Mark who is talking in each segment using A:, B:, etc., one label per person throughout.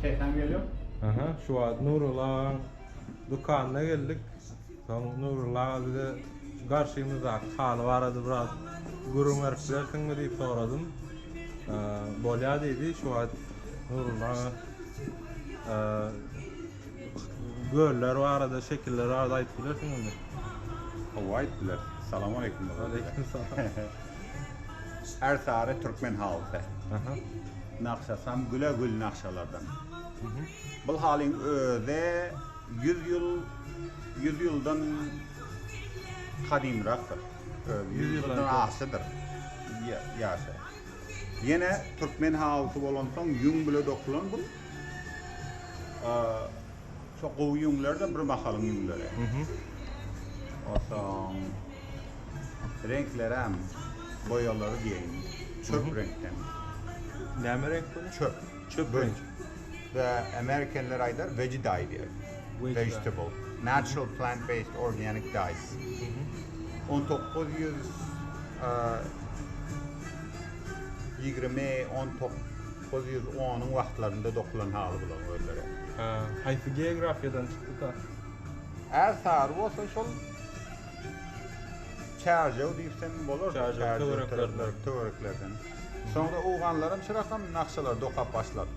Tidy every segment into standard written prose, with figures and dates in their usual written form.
A: Şeytan geliyor.
B: Aha, şu an Nurullah dükkanına geldik. Son Nurullah bir de karşımızda halı vardı biraz. Gurun verplersin mi deyip soradım. Bolya dedi şu an Nurullah göller vardı, şekiller vardı ayıp bilirsin mi?
A: White bilir. Selamun aleyküm.
B: Aleykümselam.
A: Ersare Türkmen halkı.
B: Aha.
A: Nakşasam güle gül nakşalardan. Bu halin öde 100 yıldan kadimraktır. 100 yıldan asıdır. Yaşa. Yine Türkmen halkı bolansan yün bile dokulan bu. Çok o yünler de bir mahalın yünleri. Olsan renkleri hem boyaları diyeyim. Çöp renkten.
B: Ne renk bu?
A: Çöp.
B: Çöp
A: Ve-
B: renk.
A: Ve Amerikanlar aylar veggie dye diyor.
B: Veggie dye.
A: Vegetable. Natural plant-based organic dyes. 1900 1910'un vaxtlarında dokulan halı bulan öylere.
B: Ha, hayfı geografiyadan çıktı da.
A: Eğer sarı olsa şol Çarjı deyipsen bolur.
B: Çarjı, töwereklerden.
A: Töwereklerden. Sonra oğlanlarım çırakam nakşalar dokap başladı.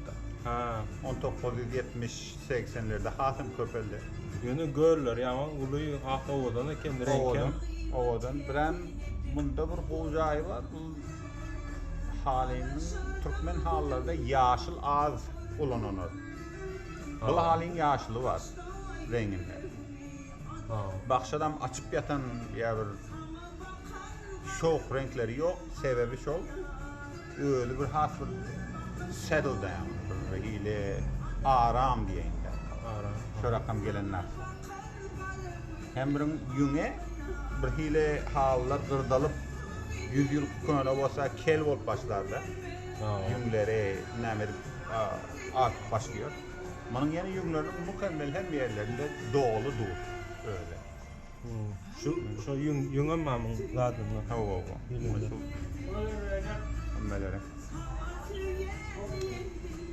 B: Ha,
A: 1970-80'lerde Hasim Köpel'de.
B: yönü göller yaman uluyu hafta odan kendi renkem.
A: Ovadan. Bilen bunda bir qo'jay var. Bu halinin Türkmen hallarda yaşıl az ulananır. Bu halin yaşılı var renginde.
B: Ha.
A: Bakşadan açıp yatan ya bir şok renkleri yok. Sebebi şol. Öyle bir has bir settle down. Bir ile aram diyeyim de.
B: Ara.
A: Şu rakam gelenler. Hem bir yüne bir hile hallar gırdalıp 100 yıl kona olsa kel olup başlardı.
B: Ha.
A: Yünleri nemer artıp başlıyor. Bunun yani yünlerin mükemmel hem yerlerinde doğulu dur. Öyle.
B: Şu yungam mamın zaten.
A: Hava.
B: Yünleri.
A: Ömmeleri.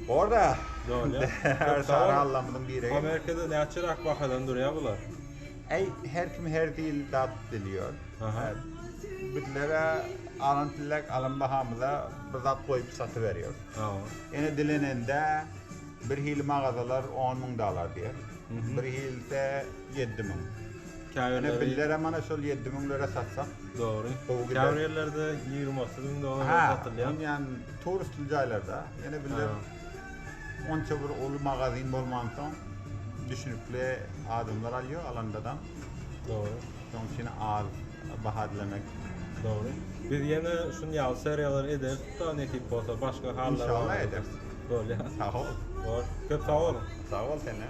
A: Orada
B: Doğru.
A: her sarı anlamının biri.
B: Amerika'da ne açarak bakadan duruyor bular.
A: Her kim her dil dat diliyor.
B: Aha.
A: Bitlere alın tillek alın bahamıza bir zat koyup satı veriyor.
B: Ha.
A: Yani dilininde bir hil mağazalar 10.000 $, diyor. Bir hilse 7.000. Yani
B: Kâverleri
A: billere mana şol 7.000 lira satsak.
B: doğru.
A: O gider.
B: Kâverlerde 20-30 dolar
A: Ha,
B: satılıyor.
A: yani turist jaylarda yani biller onça bir ulu magazin bolmansan düşünüple adımlar alıyor alandadan.
B: Doğru.
A: Onun için az bahadlemek.
B: Doğru. Biz yine şun yal seriyalar eder. Daha ne tip olsa başka haller
A: İnşallah
B: var.
A: ederiz.
B: Doğru ya.
A: Sağ ol.
B: Doğru. Köp sağ olun.
A: Sağ ol senin.